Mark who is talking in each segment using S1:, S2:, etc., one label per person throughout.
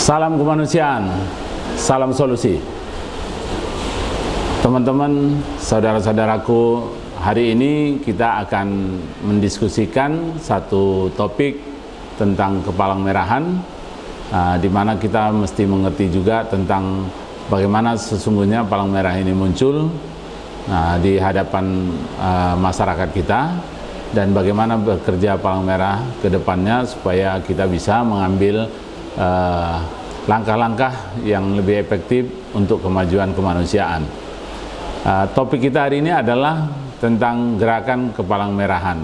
S1: Salam kemanusiaan, salam solusi. Teman-teman, saudara-saudaraku, hari ini kita akan mendiskusikan satu topik tentang kepalang merahan, di mana kita mesti mengerti juga tentang bagaimana sesungguhnya palang merah ini muncul di hadapan masyarakat kita, dan bagaimana bekerja palang merah ke depannya supaya kita bisa mengambil langkah-langkah yang lebih efektif untuk kemajuan kemanusiaan. Topik kita hari ini adalah tentang gerakan kepalang merahan.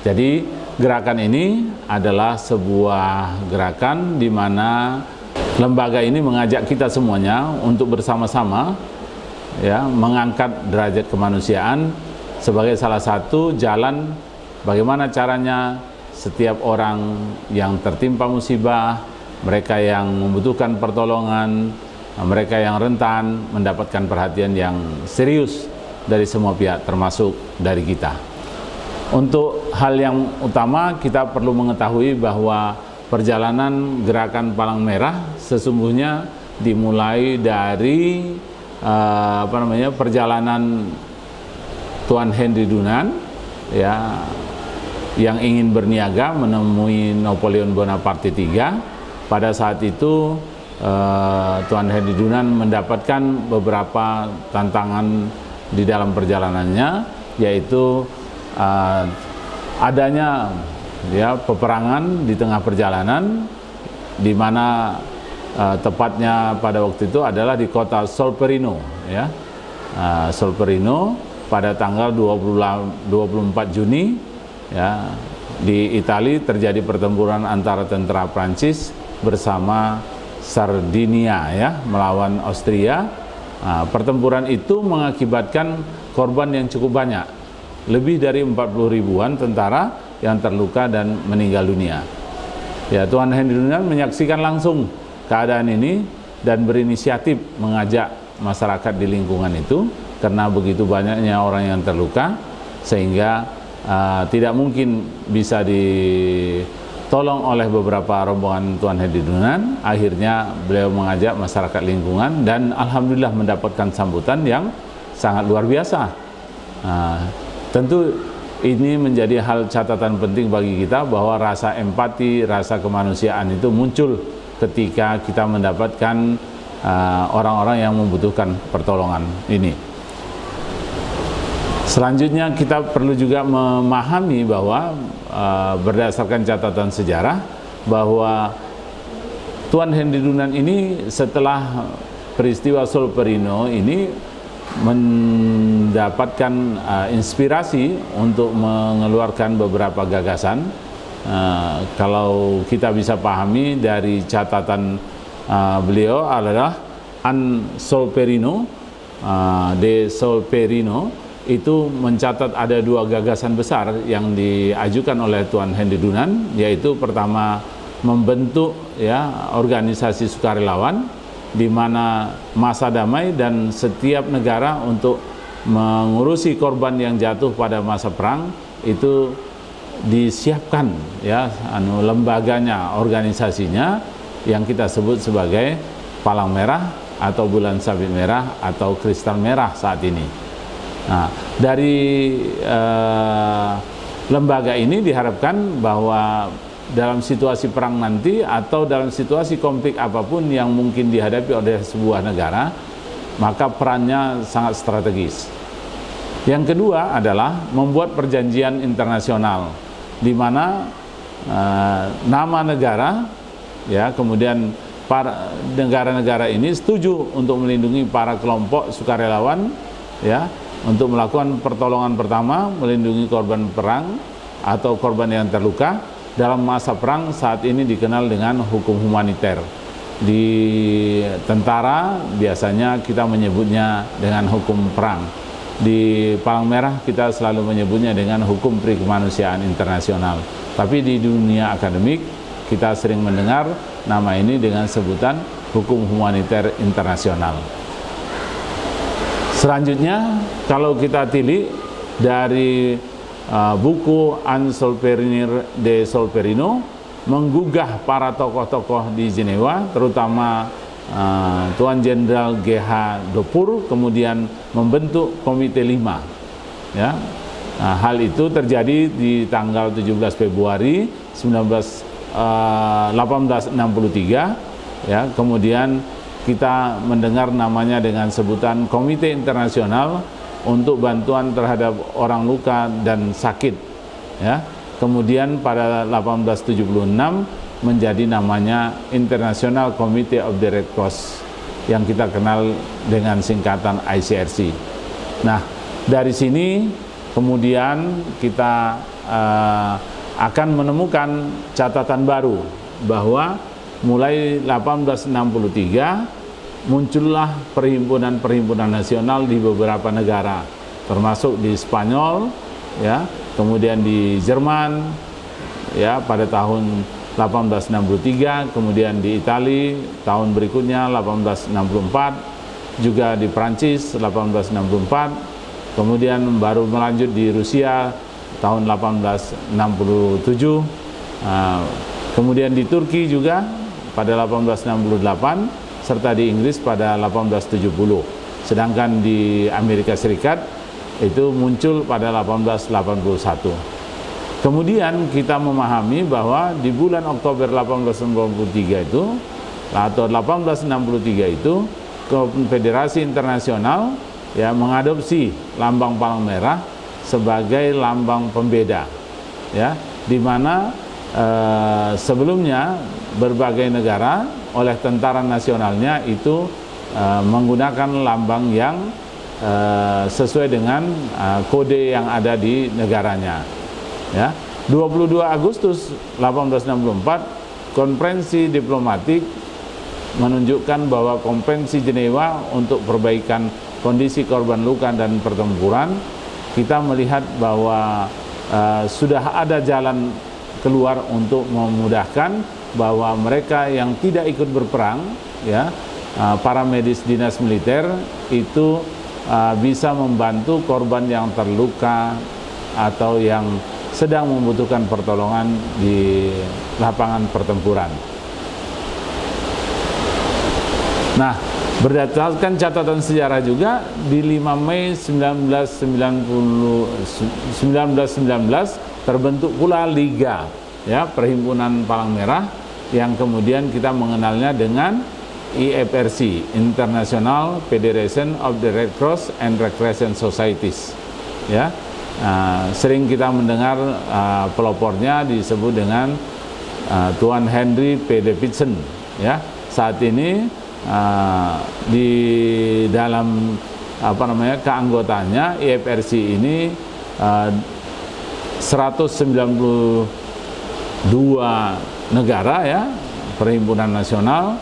S1: Jadi gerakan ini adalah sebuah gerakan di mana lembaga ini mengajak kita semuanya untuk bersama-sama mengangkat derajat kemanusiaan sebagai salah satu jalan bagaimana caranya setiap orang yang tertimpa musibah, mereka yang membutuhkan pertolongan, mereka yang rentan mendapatkan perhatian yang serius dari semua pihak, termasuk dari kita. Untuk hal yang utama, kita perlu mengetahui bahwa perjalanan gerakan palang merah sesungguhnya dimulai dari perjalanan Tuan Henry Dunant yang ingin berniaga menemui Napoleon Bonaparte III. Pada saat itu Tuan Henry Dunant mendapatkan beberapa tantangan di dalam perjalanannya, yaitu adanya peperangan di tengah perjalanan, di mana tepatnya pada waktu itu adalah di kota Solferino, Solferino pada tanggal 24 Juni di Italia terjadi pertempuran antara tentara Prancis bersama Sardinia melawan Austria. Pertempuran itu mengakibatkan korban yang cukup banyak, lebih dari 40 ribuan tentara yang terluka dan meninggal dunia. Tuan Henry Dunant menyaksikan langsung keadaan ini dan berinisiatif mengajak masyarakat di lingkungan itu, karena begitu banyaknya orang yang terluka sehingga tidak mungkin bisa ditolong oleh beberapa rombongan Tuan Henry Dunant. Akhirnya beliau mengajak masyarakat lingkungan dan alhamdulillah mendapatkan sambutan yang sangat luar biasa. Tentu ini menjadi hal catatan penting bagi kita bahwa rasa empati, rasa kemanusiaan itu muncul ketika kita mendapatkan orang-orang yang membutuhkan pertolongan ini. Selanjutnya kita perlu juga memahami bahwa berdasarkan catatan sejarah bahwa Tuan Henry Dunant ini setelah peristiwa Solferino ini mendapatkan inspirasi untuk mengeluarkan beberapa gagasan. Kalau kita bisa pahami dari catatan beliau adalah An Solferino, de Solferino, itu mencatat ada dua gagasan besar yang diajukan oleh Tuan Henry Dunant, yaitu pertama membentuk organisasi sukarelawan di mana masa damai dan setiap negara untuk mengurusi korban yang jatuh pada masa perang itu disiapkan lembaganya, organisasinya yang kita sebut sebagai Palang Merah atau Bulan Sabit Merah atau Kristal Merah saat ini. Nah, dari lembaga ini diharapkan bahwa dalam situasi perang nanti atau dalam situasi konflik apapun yang mungkin dihadapi oleh sebuah negara, maka perannya sangat strategis. Yang kedua adalah membuat perjanjian internasional di mana nama negara kemudian para negara-negara ini setuju untuk melindungi para kelompok sukarelawan untuk melakukan pertolongan pertama, melindungi korban perang atau korban yang terluka dalam masa perang. Saat ini dikenal dengan hukum humaniter. Di tentara biasanya kita menyebutnya dengan hukum perang. Di Palang Merah kita selalu menyebutnya dengan hukum perikemanusiaan internasional. Tapi di dunia akademik kita sering mendengar nama ini dengan sebutan hukum humaniter internasional. Selanjutnya, kalau kita tilik dari buku An Solferino de Solferino, menggugah para tokoh-tokoh di Jenewa, terutama Tuan Jenderal G.H. Dopur, kemudian membentuk Komite 5. Ya. Nah, hal itu terjadi di tanggal 17 Februari 1863. Ya. Kemudian kita mendengar namanya dengan sebutan Komite Internasional untuk bantuan terhadap orang luka dan sakit. Ya. Kemudian pada 1876 menjadi namanya International Committee of the Red Cross yang kita kenal dengan singkatan ICRC. Nah, dari sini kemudian kita akan menemukan catatan baru bahwa mulai 1863 muncullah perhimpunan-perhimpunan nasional di beberapa negara, termasuk di Spanyol, ya, kemudian di Jerman, ya, pada tahun 1863, kemudian di Italia tahun berikutnya 1864, juga di Prancis 1864, kemudian baru melanjut di Rusia tahun 1867, kemudian di Turki juga pada 1868, serta di Inggris pada 1870. Sedangkan di Amerika Serikat itu muncul pada 1881. Kemudian kita memahami bahwa di bulan Oktober 1893 itu atau 1863 itu Konfederasi Internasional ya mengadopsi lambang palang merah sebagai lambang pembeda, ya, di mana sebelumnya berbagai negara oleh tentara nasionalnya itu menggunakan lambang yang sesuai dengan kode yang ada di negaranya. Ya, 22 Agustus 1864 konferensi diplomatik menunjukkan bahwa Konvensi Jenewa untuk perbaikan kondisi korban luka dan pertempuran, kita melihat bahwa sudah ada jalan keluar untuk memudahkan bahwa mereka yang tidak ikut berperang, ya, para medis dinas militer itu bisa membantu korban yang terluka atau yang sedang membutuhkan pertolongan di lapangan pertempuran. Nah, berdasarkan catatan sejarah juga di 5 Mei 1919 terbentuk pula Liga, ya, Perhimpunan Palang Merah, yang kemudian kita mengenalnya dengan IFRC, International Federation of the Red Cross and Recreation Societies. Ya, sering kita mendengar pelopornya disebut dengan Tuan Henry P. Davidson. Ya, saat ini di dalam keanggotaannya IFRC ini 192 negara, ya, perhimpunan nasional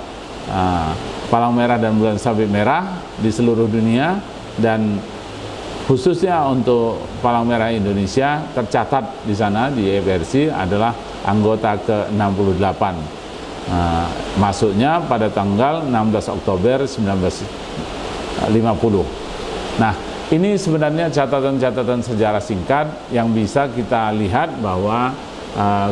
S1: Palang Merah dan Bulan Sabit Merah di seluruh dunia, dan khususnya untuk Palang Merah Indonesia tercatat di sana di IFRC adalah anggota ke-68. Masuknya pada tanggal 16 Oktober 1950. Nah, ini sebenarnya catatan-catatan sejarah singkat yang bisa kita lihat bahwa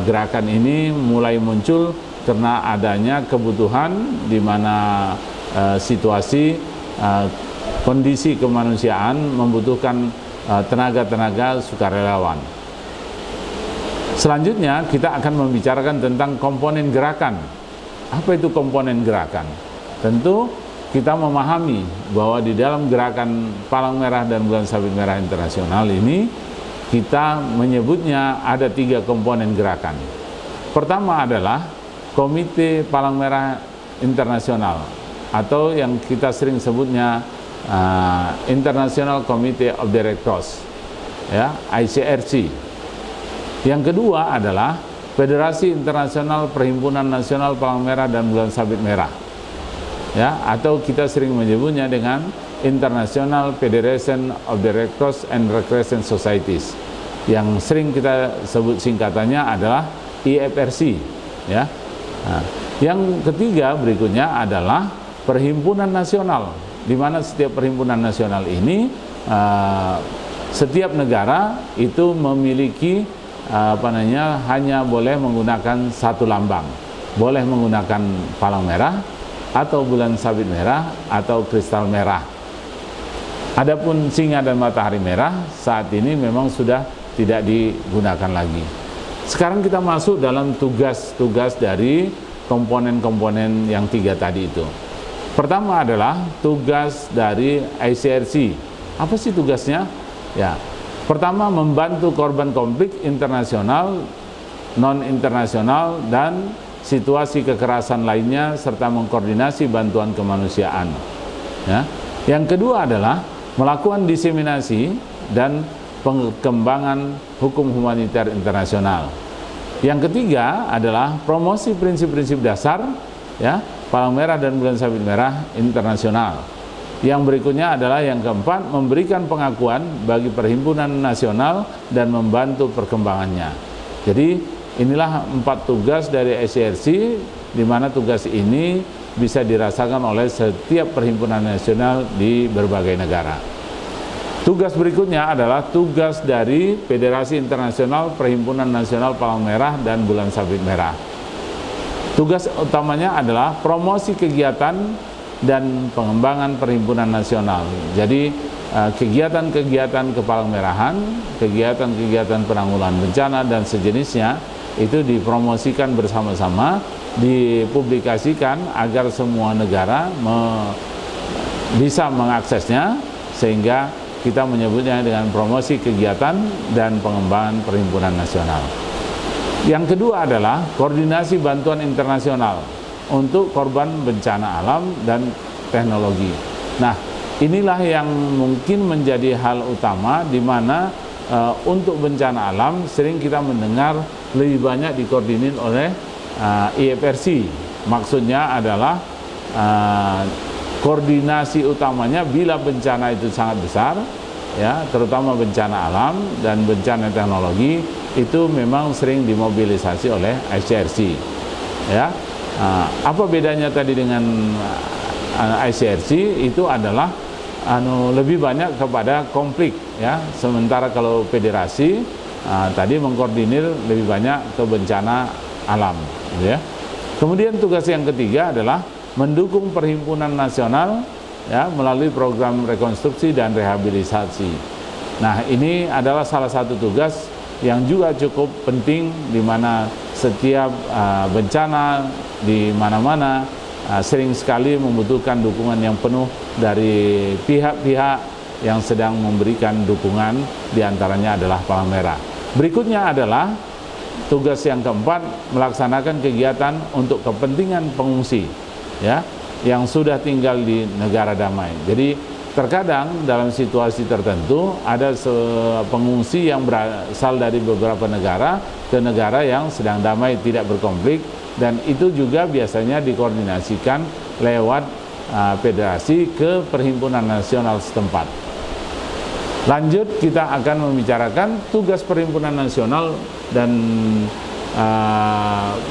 S1: gerakan ini mulai muncul karena adanya kebutuhan di mana situasi kondisi kemanusiaan membutuhkan tenaga-tenaga sukarelawan. Selanjutnya kita akan membicarakan tentang komponen gerakan. Apa itu komponen gerakan? Tentu kita memahami bahwa di dalam gerakan Palang Merah dan Bulan Sabit Merah Internasional ini kita menyebutnya ada 3 komponen gerakan. Pertama adalah Komite Palang Merah Internasional atau yang kita sering sebutnya International Committee of the Red Cross, ya, ICRC. Yang kedua adalah Federasi Internasional Perhimpunan Nasional Palang Merah dan Bulan Sabit Merah, ya, atau kita sering menyebutnya dengan International Federation of the Red Cross and Recreation Societies. Yang sering kita sebut singkatannya adalah IFRC, ya. Nah, yang ketiga berikutnya adalah Perhimpunan Nasional, di mana setiap perhimpunan nasional ini setiap negara itu memiliki hanya boleh menggunakan satu lambang, boleh menggunakan palang merah atau bulan sabit merah atau kristal merah. Adapun singa dan matahari merah saat ini memang sudah tidak digunakan lagi. Sekarang kita masuk dalam tugas-tugas dari komponen-komponen yang 3 tadi itu. Pertama adalah tugas dari ICRC. Apa sih tugasnya? Ya, pertama membantu korban konflik internasional, non-internasional, dan situasi kekerasan lainnya serta mengkoordinasi bantuan kemanusiaan. Ya. Yang kedua adalah melakukan diseminasi dan pengembangan hukum humaniter internasional. Yang ketiga adalah promosi prinsip-prinsip dasar, ya, palang merah dan bulan sabit merah internasional. Yang berikutnya adalah yang keempat, memberikan pengakuan bagi perhimpunan nasional dan membantu perkembangannya. Jadi inilah 4 tugas dari ICRC, di mana tugas ini bisa dirasakan oleh setiap perhimpunan nasional di berbagai negara. Tugas berikutnya adalah tugas dari Federasi Internasional Perhimpunan Nasional Palang Merah dan Bulan Sabit Merah. Tugas utamanya adalah promosi kegiatan dan pengembangan perhimpunan nasional. Jadi kegiatan-kegiatan kepalang merahan, kegiatan-kegiatan penanggulangan bencana dan sejenisnya itu dipromosikan bersama-sama, dipublikasikan agar semua negara bisa mengaksesnya, sehingga kita menyebutnya dengan promosi kegiatan dan pengembangan perhimpunan nasional. Yang kedua adalah koordinasi bantuan internasional untuk korban bencana alam dan teknologi. Nah, inilah yang mungkin menjadi hal utama, di mana untuk bencana alam sering kita mendengar lebih banyak dikoordinir oleh IFRC. Maksudnya adalah koordinasi utamanya bila bencana itu sangat besar, ya, terutama bencana alam dan bencana teknologi, itu memang sering dimobilisasi oleh ICRC. Ya, apa bedanya tadi dengan ICRC? Itu adalah lebih banyak kepada konflik, ya. Sementara kalau federasi tadi mengkoordinir lebih banyak ke bencana alam, gitu ya. Kemudian tugas yang ketiga adalah mendukung perhimpunan nasional, ya, melalui program rekonstruksi dan rehabilitasi. Nah, ini adalah salah satu tugas yang juga cukup penting, di mana setiap bencana di mana-mana sering sekali membutuhkan dukungan yang penuh dari pihak-pihak yang sedang memberikan dukungan, diantaranya adalah Palang Merah. Berikutnya adalah tugas yang keempat, melaksanakan kegiatan untuk kepentingan pengungsi, ya, yang sudah tinggal di negara damai. Jadi terkadang dalam situasi tertentu ada pengungsi yang berasal dari beberapa negara ke negara yang sedang damai, tidak berkonflik, dan itu juga biasanya dikoordinasikan lewat federasi ke perhimpunan nasional setempat. Lanjut, kita akan membicarakan tugas perhimpunan nasional dan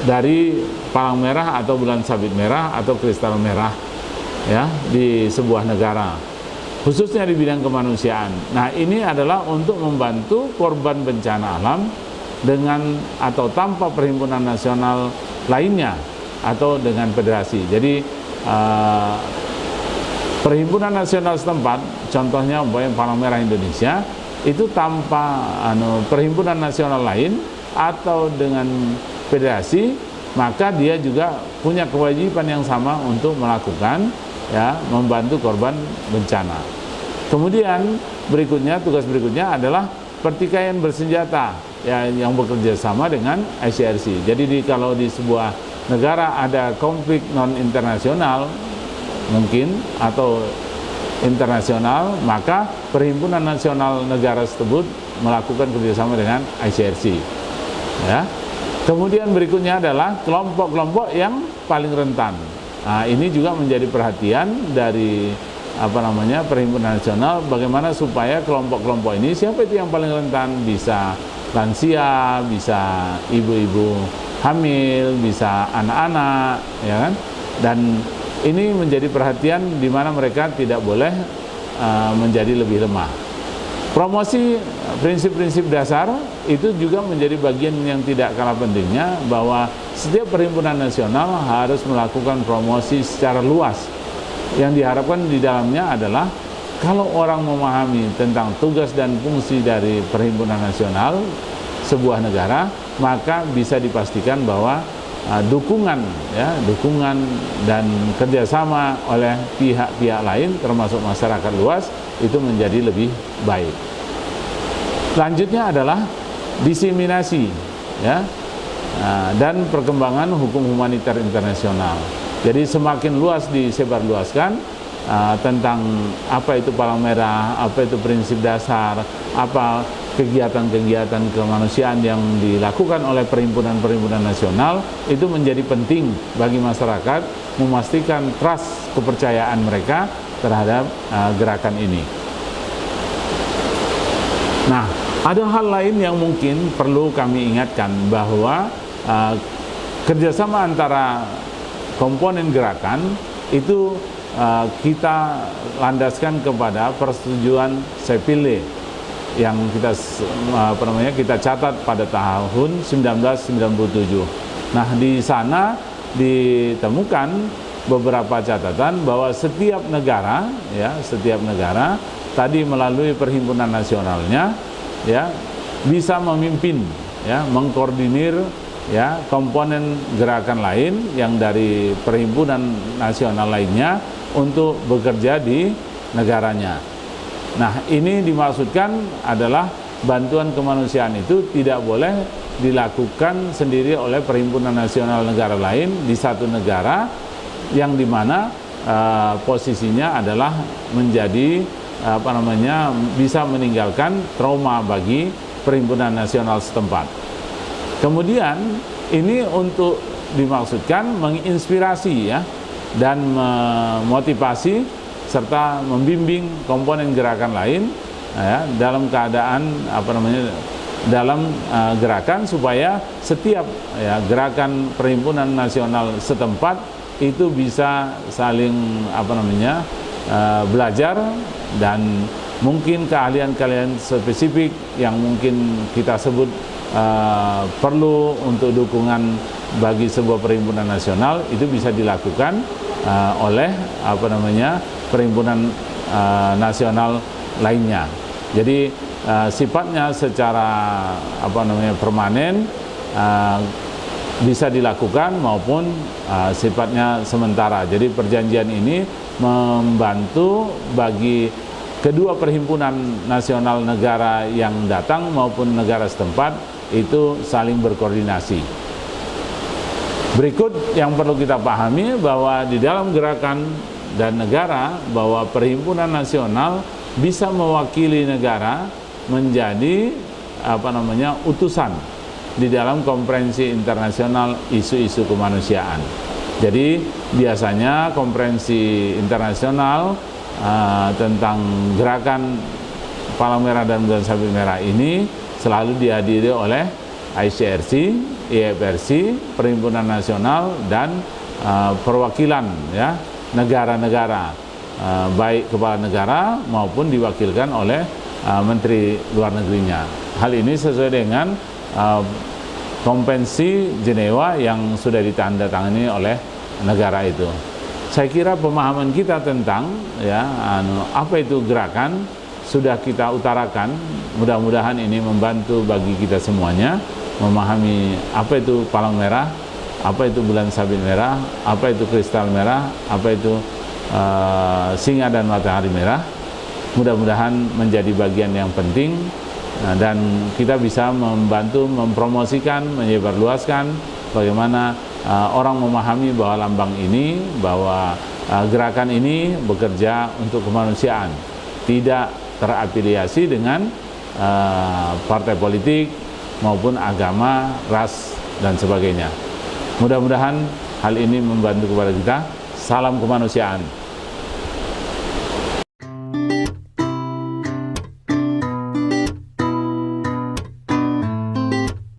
S1: dari palang merah atau bulan sabit merah atau kristal merah, ya, di sebuah negara, khususnya di bidang kemanusiaan. Nah, ini adalah untuk membantu korban bencana alam dengan atau tanpa perhimpunan nasional lainnya atau dengan federasi. Jadi perhimpunan nasional setempat, contohnya Palang Merah Indonesia, itu tanpa perhimpunan nasional lain atau dengan federasi, maka dia juga punya kewajiban yang sama untuk melakukan, ya, membantu korban bencana. Kemudian berikutnya, tugas berikutnya adalah pertikaian bersenjata, ya, yang bekerja sama dengan ICRC. Jadi kalau di sebuah negara ada konflik non internasional mungkin atau internasional, maka perhimpunan nasional negara tersebut melakukan kerjasama dengan ICRC, ya. Kemudian berikutnya adalah kelompok-kelompok yang paling rentan. Nah, ini juga menjadi perhatian dari perhimpunan nasional, bagaimana supaya kelompok-kelompok ini, siapa itu yang paling rentan, bisa lansia, bisa ibu-ibu hamil, bisa anak-anak, ya kan? Dan ini menjadi perhatian, di mana mereka tidak boleh menjadi lebih lemah. Promosi prinsip-prinsip dasar itu juga menjadi bagian yang tidak kalah pentingnya, bahwa setiap perhimpunan nasional harus melakukan promosi secara luas. Yang diharapkan di dalamnya adalah kalau orang memahami tentang tugas dan fungsi dari perhimpunan nasional sebuah negara, maka bisa dipastikan bahwa dukungan dan kerjasama oleh pihak-pihak lain termasuk masyarakat luas itu menjadi lebih baik. Selanjutnya adalah diseminasi dan perkembangan hukum humaniter internasional. Jadi semakin luas disebarluaskan tentang apa itu Palang Merah, apa itu prinsip dasar, apa kegiatan-kegiatan kemanusiaan yang dilakukan oleh perhimpunan-perhimpunan nasional, itu menjadi penting bagi masyarakat memastikan trust, kepercayaan mereka terhadap gerakan ini. Nah, ada hal lain yang mungkin perlu kami ingatkan, bahwa kerjasama antara komponen gerakan itu kita landaskan kepada persetujuan Sepile yang kita catat pada tahun 1997. Nah, di sana ditemukan beberapa catatan bahwa setiap negara tadi melalui perhimpunan nasionalnya bisa memimpin mengkoordinir komponen gerakan lain yang dari perhimpunan nasional lainnya untuk bekerja di negaranya. Nah, ini dimaksudkan adalah bantuan kemanusiaan itu tidak boleh dilakukan sendiri oleh perhimpunan nasional negara lain di satu negara yang dimana posisinya adalah menjadi bisa meninggalkan trauma bagi perhimpunan nasional setempat. Kemudian ini untuk dimaksudkan menginspirasi dan memotivasi serta membimbing komponen gerakan lain dalam keadaan dalam gerakan, supaya setiap gerakan perhimpunan nasional setempat itu bisa saling belajar, dan mungkin keahlian-keahlian spesifik yang mungkin kita sebut perlu untuk dukungan bagi sebuah perhimpunan nasional itu bisa dilakukan oleh perhimpunan nasional lainnya. Jadi sifatnya secara permanen bisa dilakukan maupun sifatnya sementara. Jadi perjanjian ini membantu bagi kedua perhimpunan nasional negara yang datang maupun negara setempat itu saling berkoordinasi. Berikut yang perlu kita pahami, bahwa di dalam gerakan dan negara, bahwa perhimpunan nasional bisa mewakili negara menjadi utusan di dalam konferensi internasional isu-isu kemanusiaan. Jadi biasanya konferensi internasional tentang gerakan Palang Merah dan Bulan Sabit Merah ini selalu dihadiri oleh ICRC, IFRC, Perhimpunan Nasional, dan perwakilan negara-negara, baik kepala negara maupun diwakilkan oleh Menteri Luar Negerinya. Hal ini sesuai dengan Konvensi Jenewa yang sudah ditandatangani oleh negara itu. Saya kira pemahaman kita tentang apa itu gerakan sudah kita utarakan. Mudah-mudahan ini membantu bagi kita semuanya memahami apa itu Palang Merah, apa itu Bulan Sabit Merah, apa itu Kristal Merah, apa itu Singa dan Matahari Merah. Mudah-mudahan menjadi bagian yang penting dan kita bisa membantu mempromosikan, menyebarluaskan bagaimana orang memahami bahwa lambang ini, bahwa gerakan ini bekerja untuk kemanusiaan, tidak terafiliasi dengan partai politik maupun agama, ras, dan sebagainya. Mudah-mudahan hal ini membantu kepada kita. Salam kemanusiaan.